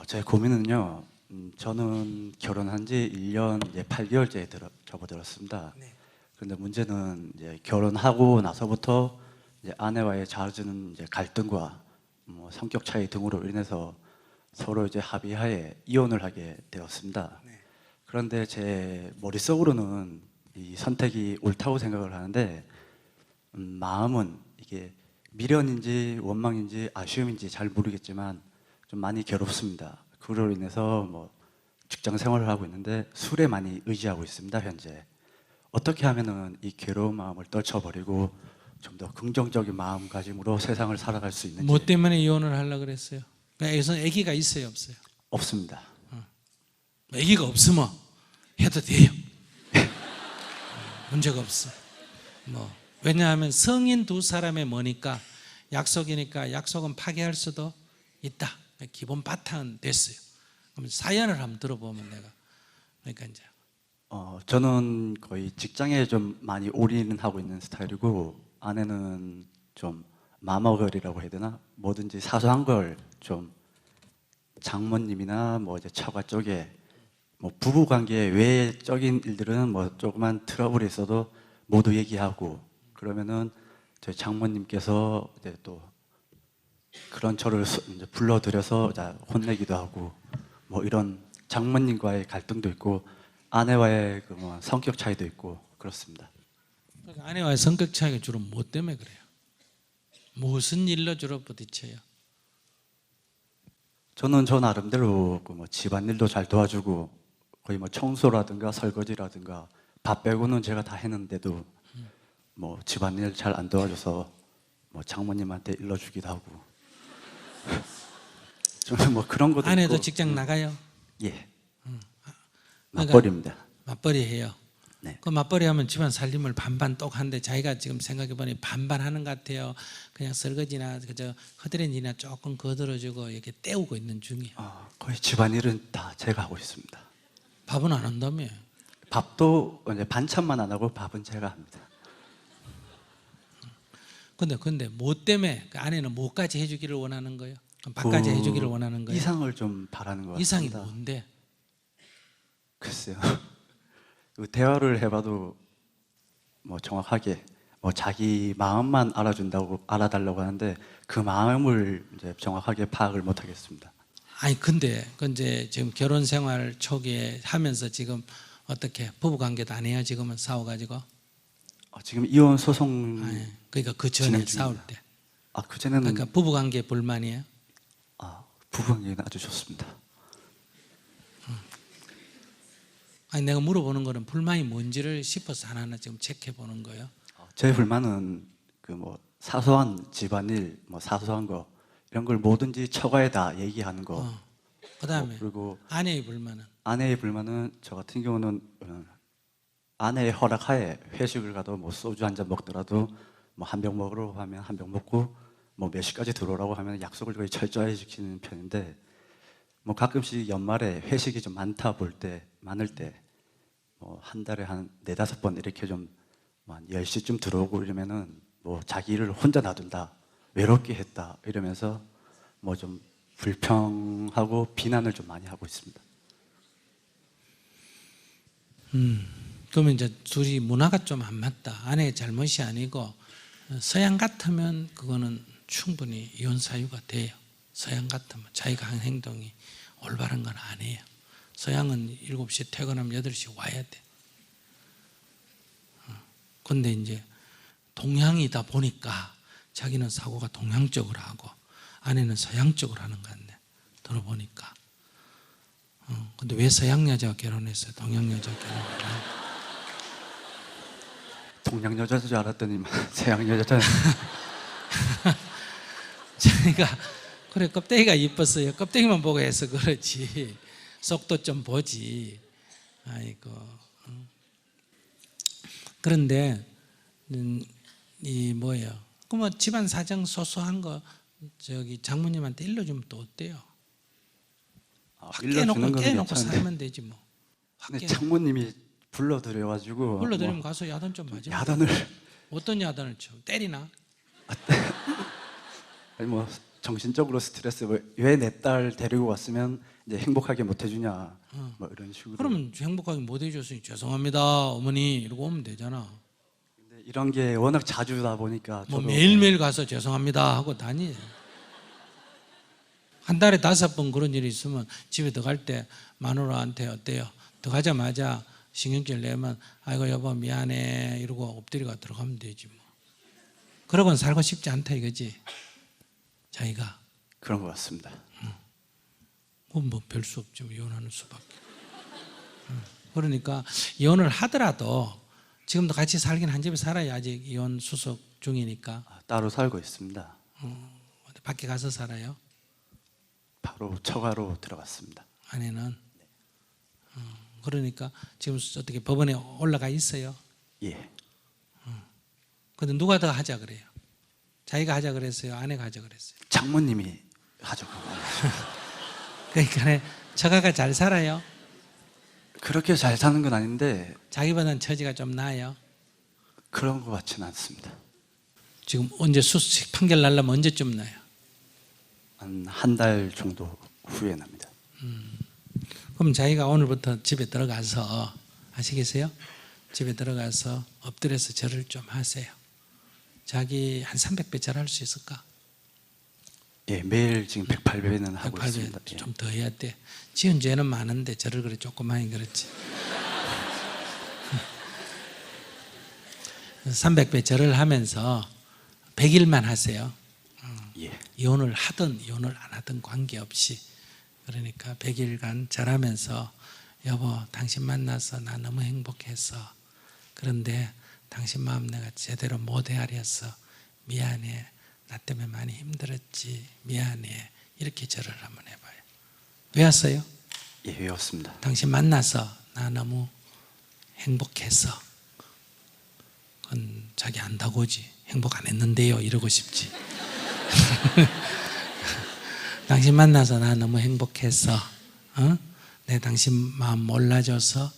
제 고민은요. 저는 결혼한 지 1년 이제 8개월째 접어들었습니다. 네. 그런데 문제는 이제 결혼하고 나서부터 이제 아내와의 잦은 이제 갈등과 뭐 성격 차이 등으로 인해서 서로 이제 합의하에 이혼을 하게 되었습니다. 네. 그런데 제 머릿속으로는 이 선택이 옳다고 생각을 하는데 마음은 이게 미련인지 원망인지 아쉬움인지 잘 모르겠지만 좀 많이 괴롭습니다. 그로 인해서 뭐 직장 생활을 하고 있는데 술에 많이 의지하고 있습니다. 현재 어떻게 하면은 이 괴로운 마음을 떨쳐버리고 좀 더 긍정적인 마음가짐으로 세상을 살아갈 수 있는지. 뭐 때문에 이혼을 하려고 그랬어요? 그래서 아기가 있어요, 없어요? 없습니다. 아기가 없으면 해도 돼요. 문제가 없어. 뭐 왜냐하면 성인 두 사람의 뭐니까 약속이니까 약속은 파기할 수도 있다. 기본 바탕은 됐어요. 그럼 사연을 한번 들어보면 내가 그러니까 이제 저는 거의 직장에 좀 많이 올인을 하고 있는 스타일이고 아내는 좀 마머걸이라고 해야 되나? 뭐든지 사소한 걸 좀 장모님이나 뭐 이제 처가 쪽에 뭐 부부 관계 외적인 일들은 뭐 조그만 트러블이 있어도 모두 얘기하고 그러면은 저희 장모님께서 이제 또 그런 저를 이제 불러들여서 혼내기도 하고 뭐 이런 장모님과의 갈등도 있고 아내와의 그 뭐 성격 차이도 있고 그렇습니다. 그러니까 아내와의 성격 차이가 주로 뭐 때문에 그래요? 무슨 일로 주로 부딪혀요? 저는 저 나름대로 그 뭐 집안일도 잘 도와주고 거의 뭐 청소라든가 설거지라든가 밥 빼고는 제가 다 했는데도 뭐 집안일 잘 안 도와줘서 뭐 장모님한테 일러주기도 하고 저는 뭐 그런 것도 아내도 있고, 직장 나가요? 예 그러니까 맞벌이입니다. 맞벌이 해요. 네. 그 맞벌이 하면 집안 살림을 반반 똑한데 자기가 지금 생각해보니 반반 하는 것 같아요. 그냥 설거지나 그저 허드렛일이나 조금 거들어주고 이렇게 때우고 있는 중이에요. 거의 집안일은 다 제가 하고 있습니다. 밥은 안 한다며? 밥도 이제 반찬만 안 하고 밥은 제가 합니다. 근데 뭐 때문에 그 아내는 뭐까지 해주기를 원하는 거예요? 그럼 밥까지 해주기를 원하는 거예요? 이상을 좀 바라는 것 이상이 같습니다. 뭔데? 글쎄요. 그 대화를 해봐도 뭐 정확하게 뭐 자기 마음만 알아달라고 하는데 그 마음을 이제 정확하게 파악을 못 하겠습니다. 아니 근데 그 이제 지금 결혼 생활 초기에 하면서 지금 어떻게 부부 관계도 안 해요? 지금은 싸워가지고? 지금 이혼 소송 아니, 그러니까 그 전에 진행 중입니다. 싸울 때. 그전에는 그러니까 부부 관계 불만이에요? 부부 관계는 아주 좋습니다. 아니 내가 물어보는 거는 불만이 뭔지를 싶어서 하나하나 지금 체크해 보는 거예요. 제 불만은 그 뭐 사소한 집안일, 뭐 사소한 거 이런 걸 뭐든지 처가에다 얘기하는 거. 그다음에 그리고 아내의 불만은? 아내의 불만은 저 같은 경우는 아내의 허락하에 회식을 가도 뭐 소주 한 잔 먹더라도 뭐 한 병 먹으러 하면 한 병 먹고 뭐 몇 시까지 들어오라고 하면 약속을 거의 철저히 지키는 편인데 뭐 가끔씩 연말에 회식이 좀 많을 때 뭐 한 달에 한 4-5번 이렇게 좀 한 10시쯤 들어오고 이러면은 뭐 자기를 혼자 놔둔다, 외롭게 했다 이러면서 뭐 좀 불평하고 비난을 좀 많이 하고 있습니다. 그러면 이제 둘이 문화가 좀 안 맞다. 아내의 잘못이 아니고 서양 같으면 그거는 충분히 이혼 사유가 돼요. 서양 같으면 자기가 한 행동이 올바른 건 아니에요. 서양은 7시에 퇴근하면 8시에 와야 돼. 근데 이제 동양이다 보니까 자기는 사고가 동양적으로 하고 아내는 서양적으로 하는 것 같네. 들어보니까. 근데 왜 서양 여자와 결혼했어요? 동양 여자와 결혼했어요? 동양 여자인 줄 알았더니 서양 여자잖아요. 자기가 그래 껍데기가 이뻤어요. 껍데기만 보고 해서 그렇지 속도 좀 보지. 아이고. 그런데 이 뭐예요? 그 뭐 집안 사정 소소한 거 저기 장모님한테 일러주면 또 어때요? 확 일러주는 건 깨놓고 괜찮은데 살면 되지 뭐. 확 근데 깨놓고. 장모님이 불러들여가지고 불러들이면 뭐 가서 야단 좀 맞아. 야단을 어떤 야단을 쳐? 때리나? 아니 뭐 정신적으로 스트레스 왜 내 딸 데리고 왔으면 이제 행복하게 못 해주냐 뭐 이런 식으로. 그러면 행복하게 못 해줬으니 죄송합니다 어머니 이러고 오면 되잖아. 근데 이런 게 워낙 자주다 보니까 뭐 저도 매일매일 가서 죄송합니다 하고 다니. 한 달에 5번 그런 일이 있으면 집에 들어갈 때 마누라한테 어때요? 들어가자마자 신경질 내면 아이고 여보 미안해 이러고 엎드리고 들어가면 되지 뭐. 그러고는 살고 싶지 않다 이거지 자기가. 그런 것 같습니다. 뭐 별 수 없죠. 이혼하는 수밖에. 그러니까 이혼을 하더라도 지금도 같이 살긴 한 집에 살아요. 아직 이혼 수속 중이니까. 따로 살고 있습니다. 어디 밖에 가서 살아요? 바로 처가로 들어갔습니다. 아내는. 그러니까 지금 어떻게 법원에 올라가 있어요? 예. 근데 누가 더 하자 그래요? 자기가 하자 그랬어요? 아내가 하자 그랬어요? 장모님이 하죠. 그러니까 처가가 잘 살아요? 그렇게 잘 사는 건 아닌데 자기보다는 처지가 좀 나아요? 그런 것 같지는 않습니다. 지금 언제 수식 판결 날려면 언제쯤 나요? 한 달 정도 후에 납니다. 그럼 자기가 오늘부터 집에 들어가서 아시겠어요? 집에 들어가서 엎드려서 절을 좀 하세요. 자기 한 300배 절할 수 있을까? 예, 매일 지금 108배는 하고 108배 있습니다. 예. 좀 더 해야 돼. 지은 죄는 많은데 절을 그래 조그마히 그렇지. 300배 절을 하면서 100일만 하세요. 예. 이혼을 하든 이혼을 안 하든 관계없이. 그러니까 100일간 절하면서 여보 당신 만나서 나 너무 행복했어. 그런데 당신 마음 내가 제대로 못 헤아렸어. 미안해. 나 때문에 많이 힘들었지. 미안해. 이렇게 절을 한번 해봐요. 외웠어요? 예, 외웠습니다. 당신 만나서 나 너무 행복했어. 그건 자기 안다고지. 행복 안 했는데요. 이러고 싶지. 당신 만나서 나 너무 행복했어. 내 당신 마음 몰라줘서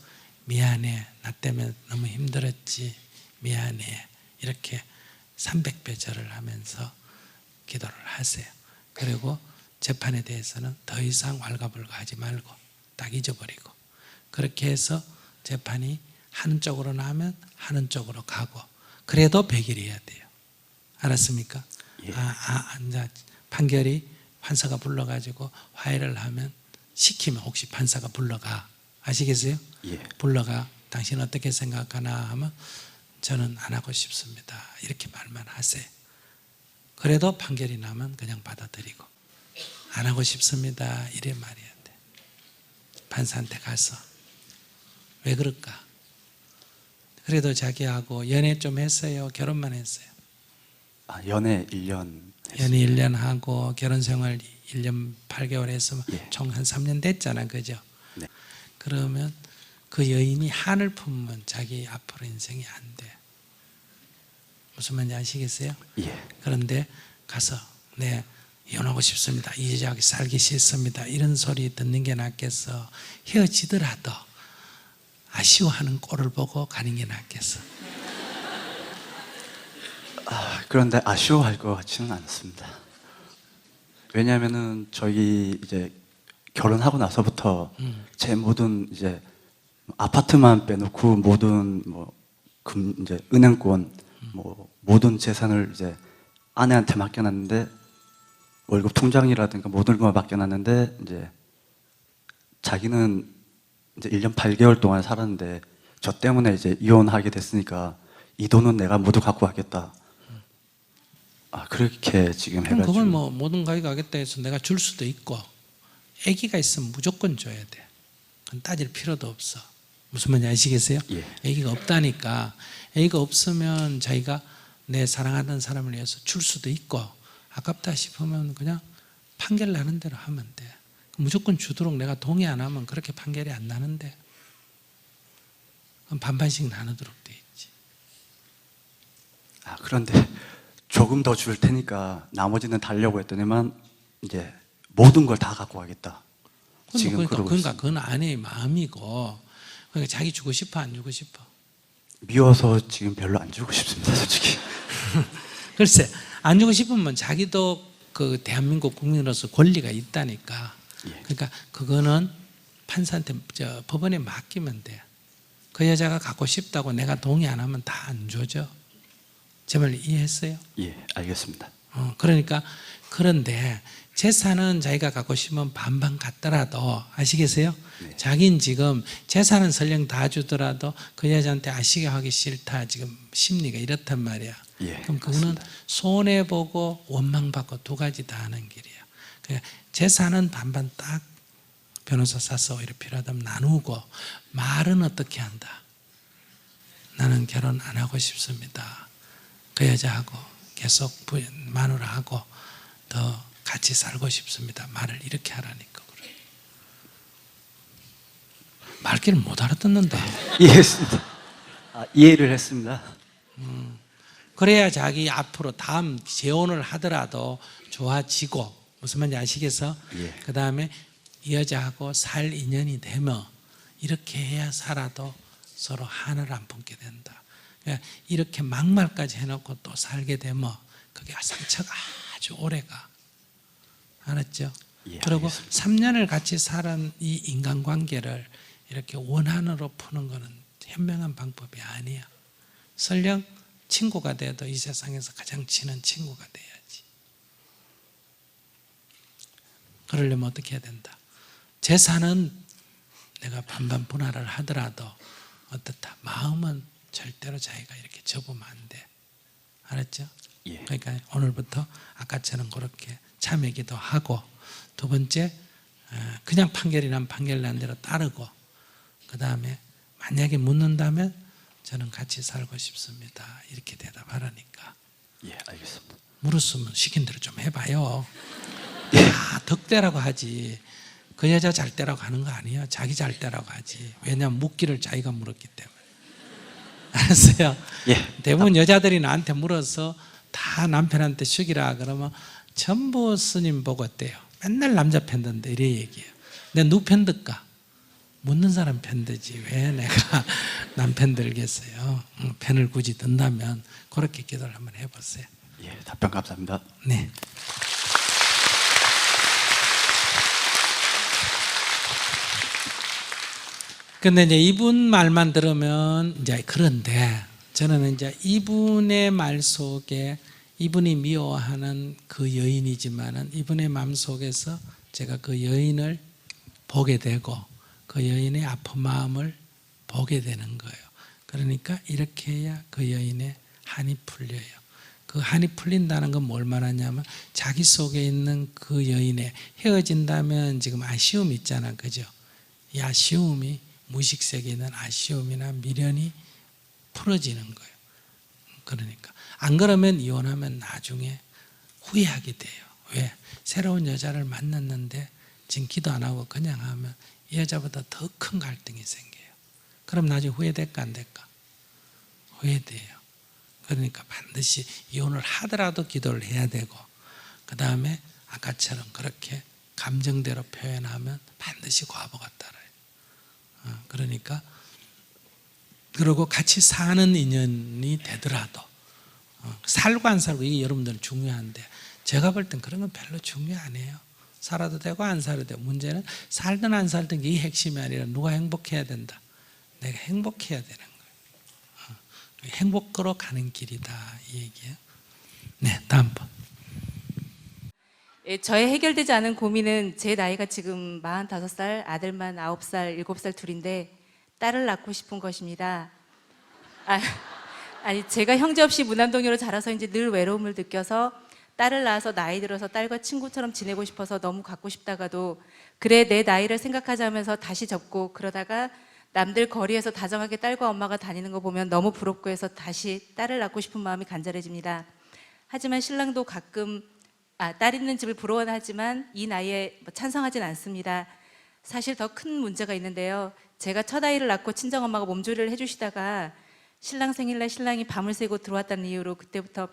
미안해. 나 때문에 너무 힘들었지. 미안해. 이렇게 300배 절을 하면서 기도를 하세요. 그리고 재판에 대해서는 더 이상 왈가불가하지 말고 딱 잊어버리고 그렇게 해서 재판이 하는 쪽으로 나면 하는 쪽으로 가고 그래도 100일 해야 돼요. 알았습니까? 예. 이제 판결이 판사가 불러가지고 화해를 하면 시키면 혹시 판사가 불러가 아시겠어요? 예. 불러가 당신 어떻게 생각하나 하면 저는 안 하고 싶습니다. 이렇게 말만 하세요. 그래도 판결이 나면 그냥 받아들이고 안 하고 싶습니다. 이래 말해야 돼. 판사한테 가서 왜 그럴까? 그래도 자기하고 연애 좀 했어요? 결혼만 했어요? 연애 1년 연애 1년 하고 결혼 생활 1년 8개월 했으면 예. 총 한 3년 됐잖아. 그죠? 네. 그러면 그 여인이 한을 품으면 자기 앞으로 인생이 안 돼. 무슨 말인지 아시겠어요? 예. 그런데 가서 네 이혼하고 싶습니다. 이 여자하고 살기 싫습니다. 이런 소리 듣는 게 낫겠어. 헤어지더라도 아쉬워하는 꼴을 보고 가는 게 낫겠어. 그런데 아쉬워할 것 같지는 않습니다. 왜냐하면은 저희 이제 결혼하고 나서부터 제 모든 이제 아파트만 빼놓고 모든 이제 은행권 모든 재산을 이제 아내한테 맡겨놨는데 월급 통장이라든가 모든 걸 맡겨놨는데 이제 자기는 이제 1년 8개월 동안 살았는데 저 때문에 이제 이혼하게 됐으니까 이 돈은 내가 모두 갖고 가겠다. 그렇게 지금 그럼 해가지고. 그걸 뭐 모든 가게 하겠다 해서 내가 줄 수도 있고 아기가 있으면 무조건 줘야 돼. 그건 따질 필요도 없어. 무슨 말인지 아시겠어요? 예. 아기가 없다니까. 아기가 없으면 자기가 내 사랑하는 사람을 위해서 줄 수도 있고 아깝다 싶으면 그냥 판결 나는 대로 하면 돼. 무조건 주도록 내가 동의 안 하면 그렇게 판결이 안 나는데 그럼 반반씩 나누도록 돼 있지. 그런데 조금 더 줄 테니까 나머지는 달려고 했더니만 이제 모든 걸 다 갖고 가겠다. 지금 그러고 그러니까 있습니다. 그건 아내의 마음이고 그러니까 자기 주고 싶어 안 주고 싶어? 미워서 지금 별로 안 주고 싶습니다, 솔직히. 글쎄 안 주고 싶으면 자기도 그 대한민국 국민으로서 권리가 있다니까. 예. 그러니까 그거는 판사한테 법원에 맡기면 돼. 그 여자가 갖고 싶다고 내가 동의 안 하면 다 안 줘죠. 제 말 이해했어요? 예, 알겠습니다. 그러니까 그런데 재산은 자기가 갖고 싶으면 반반 갖더라도 아시겠어요? 네. 자기는 지금 재산은 설령 다 주더라도 그 여자한테 아시게 하기 싫다 지금 심리가 이렇단 말이야. 예, 그럼 그거는 맞습니다. 손해보고 원망받고 두 가지 다 하는 길이야. 그러니까 재산은 반반 딱 변호사 사서 이렇게 필요하다면 나누고 말은 어떻게 한다. 나는 결혼 안 하고 싶습니다. 그 여자하고 계속 마누라하고 더 같이 살고 싶습니다. 말을 이렇게 하라니까 그래. 말귀를 못 알아듣는다. 이해했습니다. 이해를 했습니다. 그래야 자기 앞으로 다음 재혼을 하더라도 좋아지고 무슨 말인지 아시겠어? 예. 그 다음에 이 여자하고 살 인연이 되면 이렇게 해야 살아도 서로 한을 안 품게 된다. 그러니까 이렇게 막말까지 해놓고 또 살게 되면 그게 상처가 아주 오래가. 알았죠? 예, 그리고 알겠습니다. 3년을 같이 살은 이 인간관계를 이렇게 원한으로 푸는 것은 현명한 방법이 아니야. 설령 친구가 돼도 이 세상에서 가장 친한 친구가 돼야지. 그러려면 어떻게 해야 된다? 재산은 내가 반반 분할을 하더라도 어떻다? 마음은 절대로 자기가 이렇게 접으면 안 돼. 알았죠? 예. 그러니까 오늘부터 아까처럼 그렇게 참여기도 하고 두 번째 그냥 판결이 나면 판결 난 대로 따르고 그 다음에 만약에 묻는다면 저는 같이 살고 싶습니다. 이렇게 대답하라니까. 예, 알겠습니다. 물었으면 시킨 대로 좀 해봐요. 다 덕대라고 하지. 그 여자 잘 때라고 하는 거 아니에요. 자기 잘 때라고 하지. 왜냐하면 묻기를 자기가 물었기 때문에. 알았어요? 예. 대부분 여자들이 나한테 물어서 다 남편한테 죽이라 그러면 전부 스님 보고 어때요? 맨날 남자 편든데 이래 얘기해요. 내가 누구 편들까? 묻는 사람 편들지 왜 내가 남편 들겠어요? 편을 굳이 든다면 그렇게 기도를 한번 해보세요. 예, 답변 감사합니다. 네. 근데 이제 이분 말만 들으면 이제 그런데 저는 이제 이분의 말 속에 이분이 미워하는 그 여인이지만은 이분의 마음 속에서 제가 그 여인을 보게 되고 그 여인의 아픈 마음을 보게 되는 거예요. 그러니까 이렇게 해야 그 여인의 한이 풀려요. 그 한이 풀린다는 건 뭘 말하냐면 자기 속에 있는 그 여인의 헤어진다면 지금 아쉬움이 있잖아. 그죠? 이 아쉬움이 무의식세계에 있는 아쉬움이나 미련이 풀어지는 거예요. 그러니까 안 그러면 이혼하면 나중에 후회하게 돼요. 왜? 새로운 여자를 만났는데 지금 기도 안 하고 그냥 하면 이 여자보다 더 큰 갈등이 생겨요. 그럼 나중에 후회될까 안 될까? 후회돼요. 그러니까 반드시 이혼을 하더라도 기도를 해야 되고 그 다음에 아까처럼 그렇게 감정대로 표현하면 반드시 과보가 따라요. 그러니까 그리고 같이 사는 인연이 되더라도 살고 안 살고 이게 여러분들은 중요한데 제가 볼 땐 그런 건 별로 중요 안 해요. 살아도 되고 안 살아도 되고 문제는 살든 안 살든 이게 핵심이 아니라 누가 행복해야 된다. 내가 행복해야 되는 거예요. 행복으로 가는 길이다 이 얘기예요. 네, 다음 번. 예, 저의 해결되지 않은 고민은 제 나이가 지금 45살, 아들만 9살, 7살 둘인데 딸을 낳고 싶은 것입니다. 아니 제가 형제 없이 무남동녀로 자라서인지 늘 외로움을 느껴서 딸을 낳아서 나이 들어서 딸과 친구처럼 지내고 싶어서 너무 갖고 싶다가도 그래 내 나이를 생각하자면서 다시 접고 그러다가 남들 거리에서 다정하게 딸과 엄마가 다니는 거 보면 너무 부럽고 해서 다시 딸을 낳고 싶은 마음이 간절해집니다. 하지만 신랑도 가끔 딸 있는 집을 부러워는 하지만 이 나이에 찬성하진 않습니다. 사실 더 큰 문제가 있는데요. 제가 첫 아이를 낳고 친정엄마가 몸조리를 해주시다가 신랑 생일날 신랑이 밤을 새고 들어왔다는 이유로 그때부터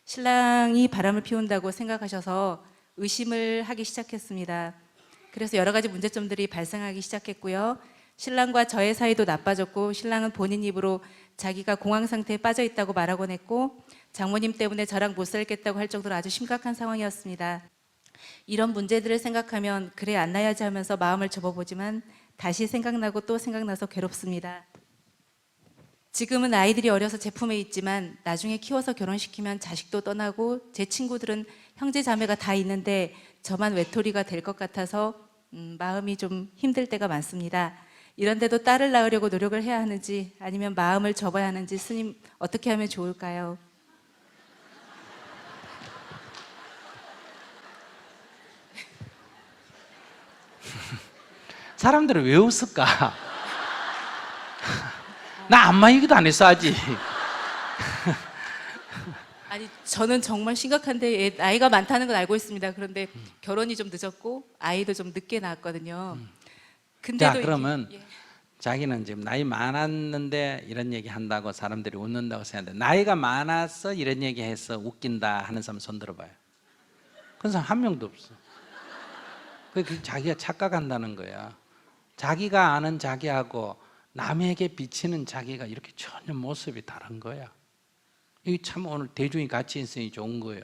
신랑이 바람을 피운다고 생각하셔서 의심을 하기 시작했습니다. 그래서 여러 가지 문제점들이 발생하기 시작했고요. 신랑과 저의 사이도 나빠졌고 신랑은 본인 입으로 자기가 공황 상태에 빠져 있다고 말하곤 했고 장모님 때문에 저랑 못 살겠다고 할 정도로 아주 심각한 상황이었습니다. 이런 문제들을 생각하면 그래 안 나야지 하면서 마음을 접어보지만 다시 생각나고 또 생각나서 괴롭습니다. 지금은 아이들이 어려서 제품에 있지만 나중에 키워서 결혼시키면 자식도 떠나고 제 친구들은 형제 자매가 다 있는데 저만 외톨이가 될 것 같아서 마음이 좀 힘들 때가 많습니다. 이런데도 딸을 낳으려고 노력을 해야 하는지 아니면 마음을 접어야 하는지 스님 어떻게 하면 좋을까요? 사람들은 왜 웃을까? 나 안마 얘기도 안 했어 아직. 아니 저는 정말 심각한데 나이가 많다는 건 알고 있습니다. 그런데 결혼이 좀 늦었고 아이도 좀 늦게 낳았거든요. 근데도 자, 그러면 예. 자기는 지금 나이 많았는데 이런 얘기 한다고 사람들이 웃는다고 생각하는데, 나이가 많아서 이런 얘기 해서 웃긴다 하는 사람 손 들어봐요. 그런 사람 한 명도 없어. 그게 자기가 착각한다는 거야. 자기가 아는 자기하고 남에게 비치는 자기가 이렇게 전혀 모습이 다른 거야. 이게 참 오늘 대중이 같이 있으니 좋은 거예요.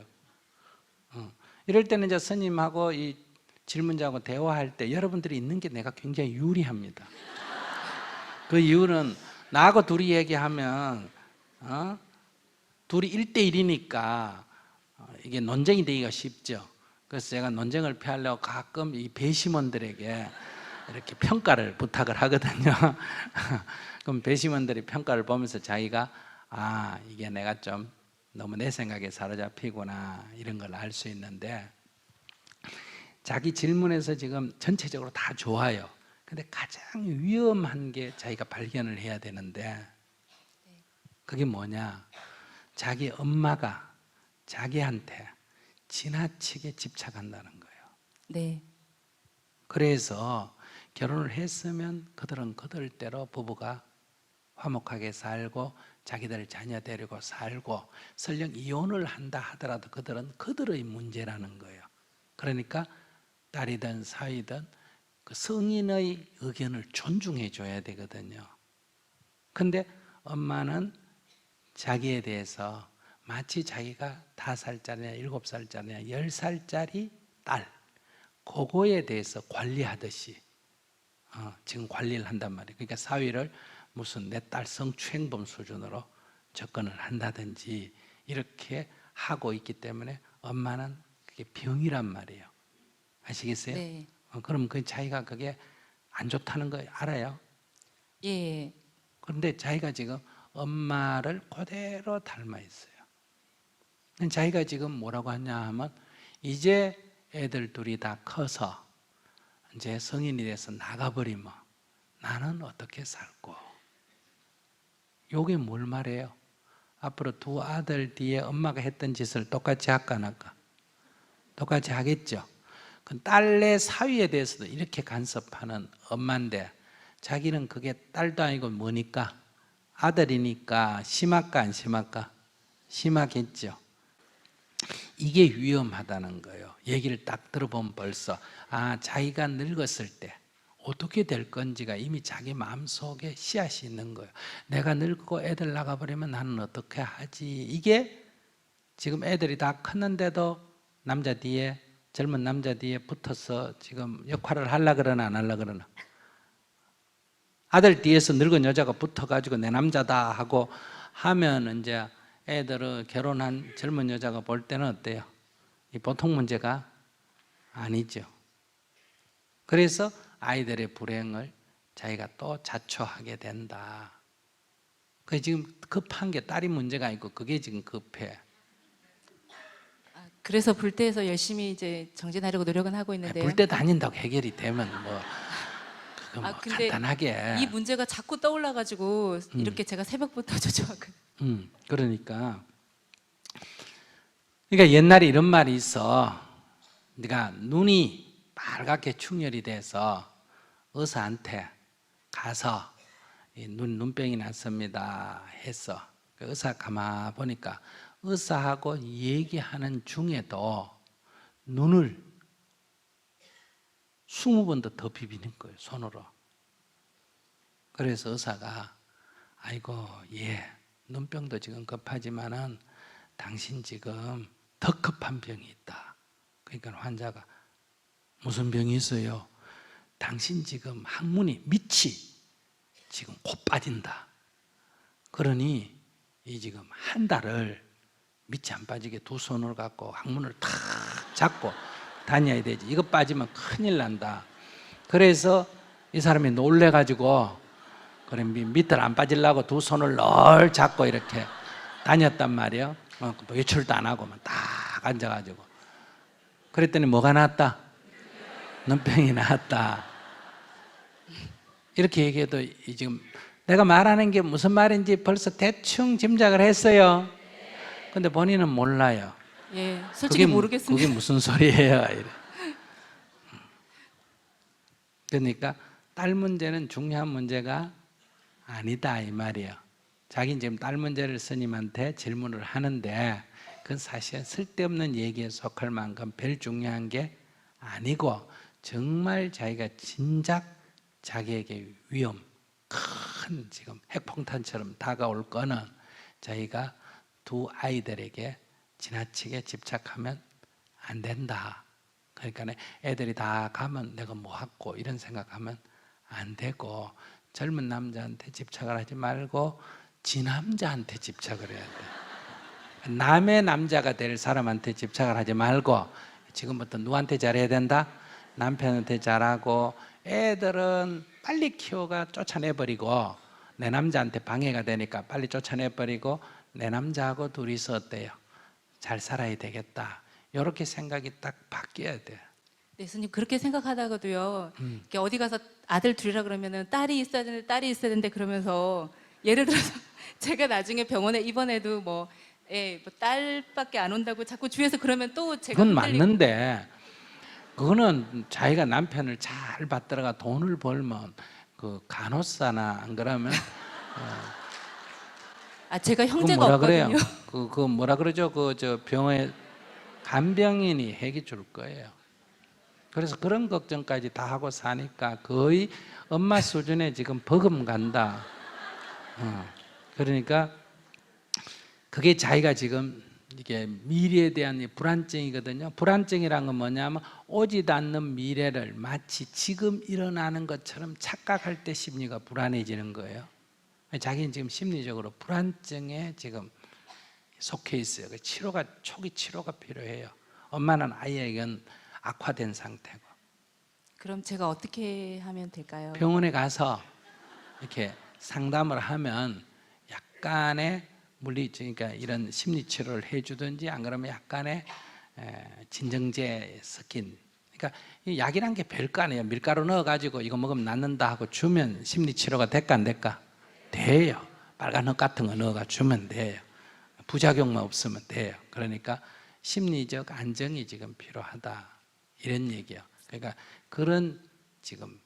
이럴 때는 이제 스님하고 이 질문자하고 대화할 때 여러분들이 있는 게 내가 굉장히 유리합니다. 그 이유는 나하고 둘이 얘기하면 둘이 1대1이니까 이게 논쟁이 되기가 쉽죠. 그래서 제가 논쟁을 피하려고 가끔 이 배심원들에게 이렇게 평가를 부탁을 하거든요. 그럼 배심원들이 평가를 보면서 자기가 이게 내가 좀 너무 내 생각에 사로잡히구나 이런 걸 알 수 있는데, 자기 질문에서 지금 전체적으로 다 좋아요. 근데 가장 위험한 게 자기가 발견을 해야 되는데, 그게 뭐냐? 자기 엄마가 자기한테 지나치게 집착한다는 거예요. 네. 그래서 결혼을 했으면 그들은 그들대로 부부가 화목하게 살고 자기들 자녀 데리고 살고, 설령 이혼을 한다 하더라도 그들은 그들의 문제라는 거예요. 그러니까 딸이든 사위든 그 성인의 의견을 존중해 줘야 되거든요. 근데 엄마는 자기에 대해서 마치 자기가 5살짜리냐 7살짜리냐 10살짜리 딸, 그거에 대해서 관리하듯이 지금 관리를 한단 말이에요. 그러니까 사위를 무슨 내 딸 성추행범 수준으로 접근을 한다든지 이렇게 하고 있기 때문에 엄마는 그게 병이란 말이에요. 아시겠어요? 네. 그럼 그 자기가 그게 안 좋다는 거 알아요? 예. 그런데 자기가 지금 엄마를 그대로 닮아 있어요. 자기가 지금 뭐라고 하냐 하면, 이제 애들 둘이 다 커서 이제 성인이 돼서 나가버리면 나는 어떻게 살고, 요게 뭘 말해요? 앞으로 두 아들 뒤에 엄마가 했던 짓을 똑같이 할까 안 할까? 똑같이 하겠죠. 그 딸의 사위에 대해서도 이렇게 간섭하는 엄마인데, 자기는 그게 딸도 아니고 뭐니까? 아들이니까 심할까 안 심할까? 심하겠죠. 이게 위험하다는 거예요. 얘기를 딱 들어보면 벌써 자기가 늙었을 때 어떻게 될 건지가 이미 자기 마음속에 씨앗이 있는 거예요. 내가 늙고 애들 나가버리면 나는 어떻게 하지? 이게 지금 애들이 다 컸는데도 남자 뒤에, 젊은 남자 뒤에 붙어서 지금 역할을 하려고 그러나 안 하려고 그러나? 아들 뒤에서 늙은 여자가 붙어가지고 내 남자다 하고 하면 이제 애들은 결혼한 젊은 여자가 볼 때는 어때요? 이 보통 문제가 아니죠. 그래서 아이들의 불행을 자기가 또 자초하게 된다. 그게 지금 급한 게 딸이 문제가 아니고 그게 지금 급해. 그래서 불때에서 열심히 이제 정진하려고 노력은 하고 있는데요. 불 때 다닌다고 해결이 되면 뭐 그거 뭐 근데 간단하게. 이 문제가 자꾸 떠올라가지고 이렇게 제가 새벽부터 조조하거든요. 그러니까 옛날에 이런 말이 있어. 네가 눈이 빨갛게 충혈이 돼서 의사한테 가서 눈병이 났습니다 했어. 그 의사 가만 보니까 의사하고 얘기하는 중에도 눈을 20번도 더 비비는 거예요, 손으로. 그래서 의사가 아이고 눈병도 지금 급하지만은 당신 지금 더 급한 병이 있다. 그러니까 환자가 무슨 병이 있어요? 당신 지금 항문이 밑이 지금 곧 빠진다. 그러니 이 지금 한 달을 밑이 안 빠지게 두 손을 갖고 항문을 탁 잡고 다녀야 되지. 이거 빠지면 큰일 난다. 그래서 이 사람이 놀래가지고 그래 밑을 안 빠지려고 두 손을 널 잡고 이렇게 다녔단 말이에요. 외출도 안 하고만 딱 앉아가지고. 그랬더니 뭐가 나왔다? 눈병이 나왔다. 이렇게 얘기해도 지금 내가 말하는 게 무슨 말인지 벌써 대충 짐작을 했어요. 근데 본인은 몰라요. 예, 솔직히 모르겠습니다. 그게 무슨 소리예요? 이래. 그러니까 딸 문제는 중요한 문제가 아니다 이 말이에요. 자기는 지금 딸 문제를 스님한테 질문을 하는데 그건 사실 쓸데없는 얘기에 속할 만큼 별 중요한 게 아니고 정말 자기가 진작 자기에게 위험 큰 지금 핵폭탄처럼 다가올 거는 자기가 두 아이들에게 지나치게 집착하면 안 된다. 그러니까 애들이 다 가면 내가 뭐 하고 이런 생각하면 안 되고 젊은 남자한테 집착을 하지 말고 지 남자한테 집착을 해야 돼. 남의 남자가 될 사람한테 집착을 하지 말고 지금부터 누구한테 잘해야 된다? 남편한테 잘하고 애들은 빨리 키워가 쫓아내버리고 내 남자한테 방해가 되니까 빨리 쫓아내버리고 내 남자하고 둘이서 어때요? 잘 살아야 되겠다. 이렇게 생각이 딱 바뀌어야 돼요. 네, 스님 그렇게 생각하다가도요. 이렇게 어디 가서 아들 둘이라 그러면은 딸이 있어야 되는데 딸이 있어야 되는데 그러면서 예를 들어서 제가 나중에 병원에 입원해도 뭐 딸밖에 안 온다고 자꾸 주위에서 그러면 또 제가 그건 흔들리고. 맞는데 그거는 자기가 남편을 잘 받들어가 돈을 벌면 그 간호사나 안 그러면 제가 형제가 뭐라 없거든요. 그래요? 그 뭐라 그러죠? 그 저 병원에 간병인이 해기 줄 거예요. 그래서 그런 걱정까지 다 하고 사니까 거의 엄마 수준에 지금 버금간다. 그러니까 그게 자기가 지금 이게 미래에 대한 불안증이거든요. 불안증이란 건 뭐냐면 오지도 않는 미래를 마치 지금 일어나는 것처럼 착각할 때 심리가 불안해지는 거예요. 자기는 지금 심리적으로 불안증에 지금 속해 있어요. 초기 치료가 필요해요. 엄마는 아이에겐 악화된 상태고. 그럼 제가 어떻게 하면 될까요? 병원에 가서 이렇게 상담을 하면 약간의 그러니까 이런 심리 치료를 해주든지 안 그러면 약간의 진정제 섞인. 그러니까 이 약이란 게 별거 아니에요. 밀가루 넣어가지고 이거 먹으면 낫는다 하고 주면 심리 치료가 될까 안 될까? 돼요. 빨간 흙 같은 거 넣어가 주면 돼요. 부작용만 없으면 돼요. 그러니까 심리적 안정이 지금 필요하다 이런 얘기예요. 그러니까 그런 지금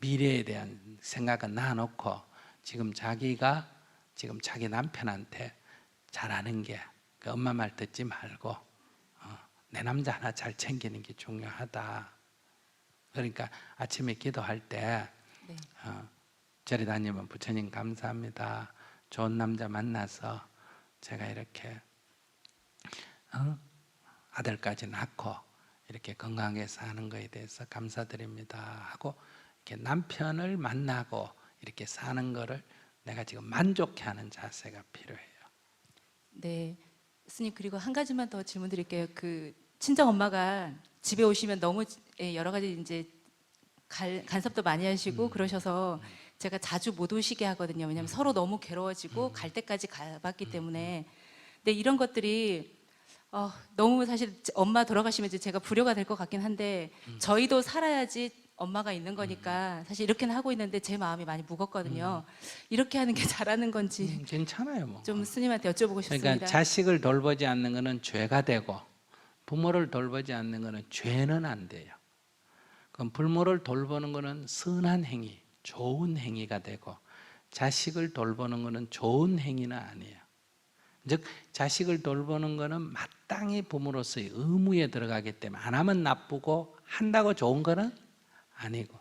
미래에 대한 생각은 놔놓고 지금 자기가 지금 자기 남편한테 잘하는 게 엄마 말 듣지 말고 내 남자 하나 잘 챙기는 게 중요하다. 그러니까 아침에 기도할 때 네. 절에 다니면 부처님 감사합니다. 좋은 남자 만나서 제가 이렇게 아들까지 낳고 이렇게 건강하게 사는 거에 대해서 감사드립니다 하고 이렇게 남편을 만나고 이렇게 사는 거를 내가 지금 만족해하는 자세가 필요해요. 네, 스님 그리고 한 가지만 더 질문드릴게요. 그 친정 엄마가 집에 오시면 너무 여러 가지 이제 간섭도 많이 하시고 그러셔서 제가 자주 못 오시게 하거든요. 왜냐하면 서로 너무 괴로워지고 갈 때까지 가봤기 때문에. 근데 이런 것들이 너무 사실 엄마 돌아가시면 이제 제가 불효가 될 것 같긴 한데 저희도 살아야지 엄마가 있는 거니까 사실 이렇게는 하고 있는데 제 마음이 많이 무겁거든요. 이렇게 하는 게 잘하는 건지 괜찮아요. 뭐. 좀 스님한테 여쭤보고 싶습니다. 그러니까 자식을 돌보지 않는 것은 죄가 되고 부모를 돌보지 않는 것은 죄는 안 돼요. 그럼 부모를 돌보는 것은 선한 행위, 좋은 행위가 되고 자식을 돌보는 것은 좋은 행위는 아니에요. 즉 자식을 돌보는 것은 마땅히 부모로서의 의무에 들어가기 때문에 안 하면 나쁘고 한다고 좋은 것은 아니고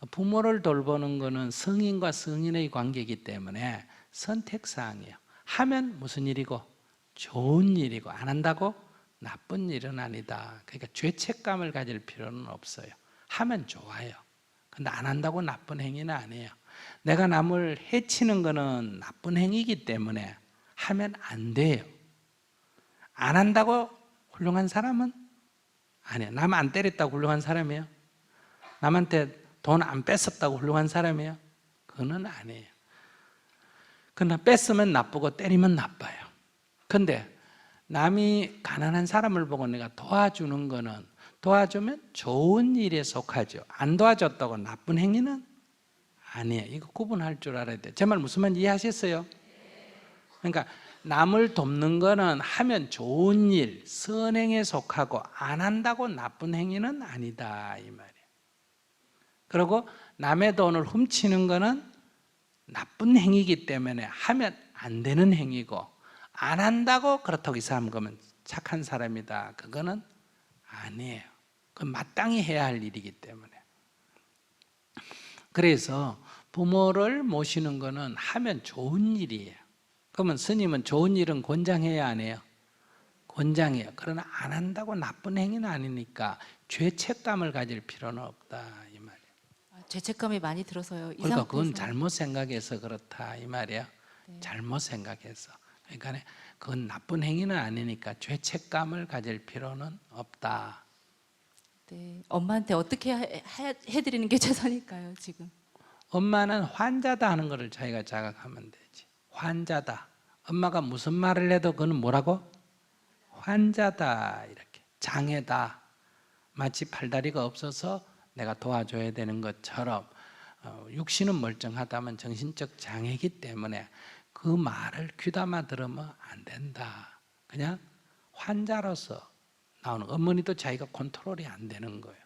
부모를 돌보는 것은 성인과 성인의 관계이기 때문에 선택사항이에요. 하면 무슨 일이고 좋은 일이고 안 한다고 나쁜 일은 아니다. 그러니까 죄책감을 가질 필요는 없어요. 하면 좋아요. 근데 안 한다고 나쁜 행위는 아니에요. 내가 남을 해치는 거는 나쁜 행위이기 때문에 하면 안 돼요. 안 한다고 훌륭한 사람은 아니에요. 남 안 때렸다고 훌륭한 사람이에요? 남한테 돈 안 뺏었다고 훌륭한 사람이에요? 그거는 아니에요. 그러나 뺏으면 나쁘고 때리면 나빠요. 근데 남이 가난한 사람을 보고 내가 도와주는 거는 도와주면 좋은 일에 속하죠. 안 도와줬다고 나쁜 행위는 아니에요. 이거 구분할 줄 알아야 돼요. 제 말 무슨 말인지 이해하셨어요? 그러니까 남을 돕는 거는 하면 좋은 일, 선행에 속하고 안 한다고 나쁜 행위는 아니다 이 말이에요. 그리고 남의 돈을 훔치는 거는 나쁜 행위이기 때문에 하면 안 되는 행위고 안 한다고 그렇다고 이 사람 그러면 착한 사람이다. 그거는 아니에요. 그건 마땅히 해야 할 일이기 때문에. 그래서 부모를 모시는 거는 하면 좋은 일이에요. 그러면 스님은 좋은 일은 권장해야 안 해요? 권장해요. 그러나 안 한다고 나쁜 행위는 아니니까 죄책감을 가질 필요는 없다 이 말이에요. 죄책감이 많이 들어서요. 이 그러니까 그건 상태에서. 잘못 생각해서 그렇다 이 말이에요. 네. 잘못 생각해서. 그러니까 그건 나쁜 행위는 아니니까 죄책감을 가질 필요는 없다. 네. 엄마한테 어떻게 해드리는 게 최선일까요, 지금? 엄마는 환자다 하는 것을 자기가 자각하면 되지. 환자다. 엄마가 무슨 말을 해도 그건 뭐라고? 환자다 이렇게. 장애다. 마치 팔다리가 없어서 내가 도와줘야 되는 것처럼 육신은 멀쩡하다면 정신적 장애이기 때문에 그 말을 귀담아 들으면 안 된다. 그냥 환자로서 나오는 어머니도 자기가 컨트롤이 안 되는 거예요.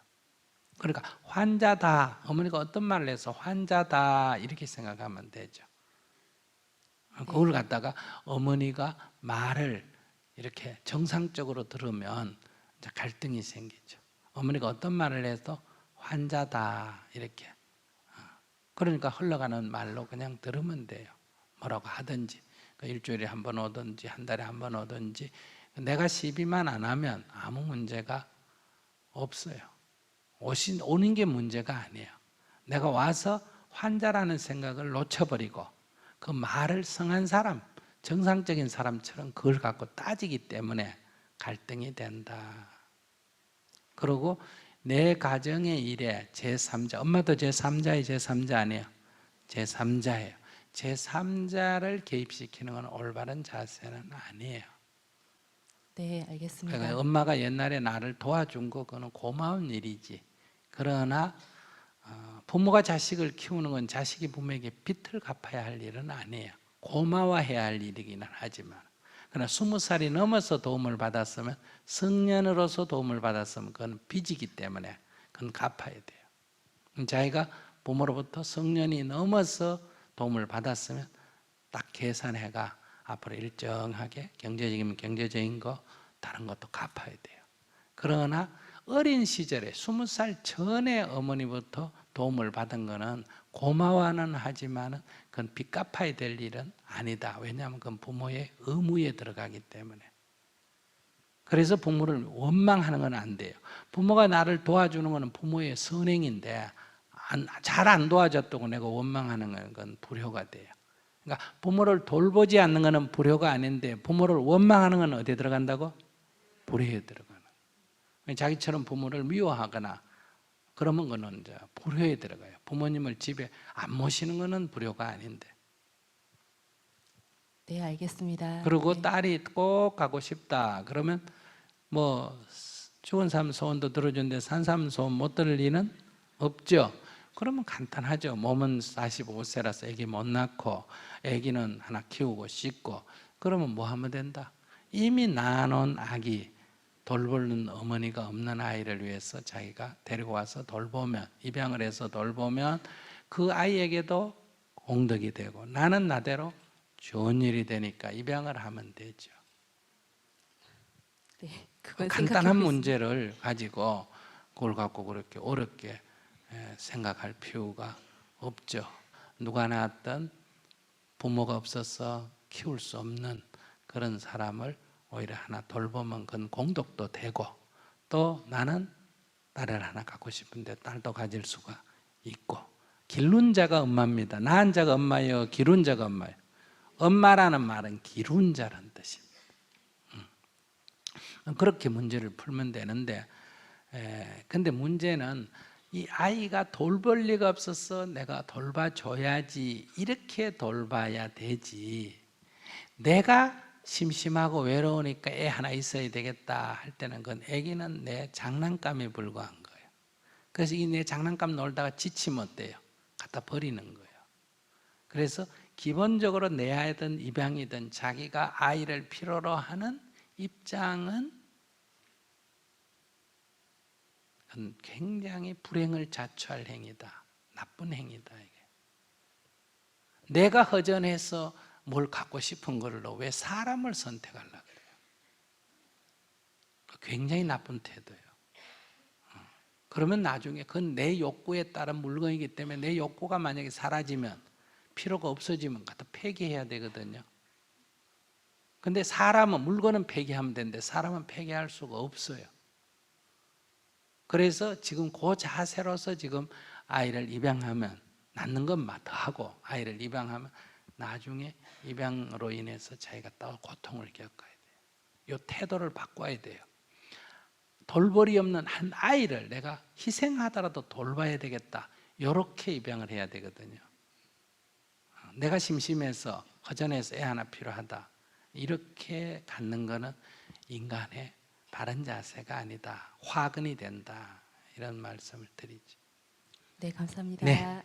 그러니까 환자다. 어머니가 어떤 말을 해서 환자다 이렇게 생각하면 되죠. 그걸 갖다가 어머니가 말을 이렇게 정상적으로 들으면 이제 갈등이 생기죠. 어머니가 어떤 말을 해도 환자다 이렇게. 그러니까 흘러가는 말로 그냥 들으면 돼요. 뭐라고 하든지 일주일에 한 번 오든지 한 달에 한 번 오든지 내가 시비만 안 하면 아무 문제가 없어요. 오는 게 문제가 아니에요. 내가 와서 환자라는 생각을 놓쳐버리고 그 말을 성한 사람, 정상적인 사람처럼 그걸 갖고 따지기 때문에 갈등이 된다. 그리고 내 가정의 일에 제3자, 엄마도 제3자예요, 제3자 아니에요? 제3자예요. 제3자를 개입시키는 건 올바른 자세는 아니에요. 네, 알겠습니다. 그러니까 엄마가 옛날에 나를 도와준 거 그거는 고마운 일이지. 그러나 부모가 자식을 키우는 건 자식이 부모에게 빚을 갚아야 할 일은 아니에요. 고마워해야 할 일이기는 하지만 그러나 20살이 넘어서 도움을 받았으면 성년으로서 도움을 받았으면 그건 빚이기 때문에 그건 갚아야 돼요. 자기가 부모로부터 성년이 넘어서 도움을 받았으면 딱 계산해가 앞으로 일정하게 경제적이면 경제적인 거 다른 것도 갚아야 돼요. 그러나 어린 시절에 20살 전에 어머니부터 도움을 받은 거는 고마워는 하지만 그건 빚 갚아야 될 일은 아니다. 왜냐하면 그건 부모의 의무에 들어가기 때문에. 그래서 부모를 원망하는 건 안 돼요. 부모가 나를 도와주는 거는 부모의 선행인데 잘 안 도와줬다고 내가 원망하는 건 불효가 돼요. 그러니까 부모를 돌보지 않는 것은 불효가 아닌데 부모를 원망하는 건 어디에 들어간다고? 불효에 들어가는. 자기처럼 부모를 미워하거나 그러면 그는 이제 불효에 들어가요. 부모님을 집에 안 모시는 것은 불효가 아닌데. 네, 알겠습니다. 그리고 네. 딸이 꼭 가고 싶다. 그러면 뭐 죽은 사람 소원도 들어주는데 산 사람 소원 못 들을 리는 없죠. 그러면 간단하죠. 몸은 45세라서 아기 못 낳고 아기는 하나 키우고 씻고 그러면 뭐 하면 된다? 이미 낳아놓은 아기 돌보는 어머니가 없는 아이를 위해서 자기가 데리고 와서 돌보면 입양을 해서 돌보면 그 아이에게도 공덕이 되고 나는 나대로 좋은 일이 되니까 입양을 하면 되죠. 네, 그건 간단한 생각해보겠습니다. 문제를 가지고 그걸 갖고 그렇게 어렵게 생각할 필요가 없죠. 누가 낳았든 부모가 없어서 키울 수 없는 그런 사람을 오히려 하나 돌보면 그건 공덕도 되고 또 나는 딸을 하나 갖고 싶은데 딸도 가질 수가 있고 기른 자가 엄마입니다. 낳은 자가 엄마요 기른 자가 엄마요. 엄마라는 말은 기른 자라는 뜻입니다. 그렇게 문제를 풀면 되는데 근데 문제는 이 아이가 돌볼 리가 없어서 내가 돌봐줘야지 이렇게 돌봐야 되지 내가 심심하고 외로우니까 애 하나 있어야 되겠다 할 때는 그건 애기는 내 장난감에 불과한 거예요. 그래서 이 내 장난감 놀다가 지치면 어때요? 갖다 버리는 거예요. 그래서 기본적으로 내 아이든 입양이든 자기가 아이를 필요로 하는 입장은 굉장히 불행을 자초할 행위다. 나쁜 행위다. 이게. 내가 허전해서 뭘 갖고 싶은 걸로 왜 사람을 선택하려고 그래요? 굉장히 나쁜 태도예요. 그러면 나중에 그건 내 욕구에 따른 물건이기 때문에 내 욕구가 만약에 사라지면 필요가 없어지면 갖다 폐기해야 되거든요. 근데 사람은 물건은 폐기하면 되는데 사람은 폐기할 수가 없어요. 그래서 지금 그 자세로서 지금 아이를 입양하면 낳는 것만 더 하고 아이를 입양하면 나중에 입양으로 인해서 자기가 또 고통을 겪어야 돼요. 이 태도를 바꿔야 돼요. 돌벌이 없는 한 아이를 내가 희생하더라도 돌봐야 되겠다. 이렇게 입양을 해야 되거든요. 내가 심심해서 허전해서 애 하나 필요하다. 이렇게 갖는 것은 인간의 바른 자세가 아니다. 화근이 된다. 이런 말씀을 드리죠. 네, 감사합니다. 네.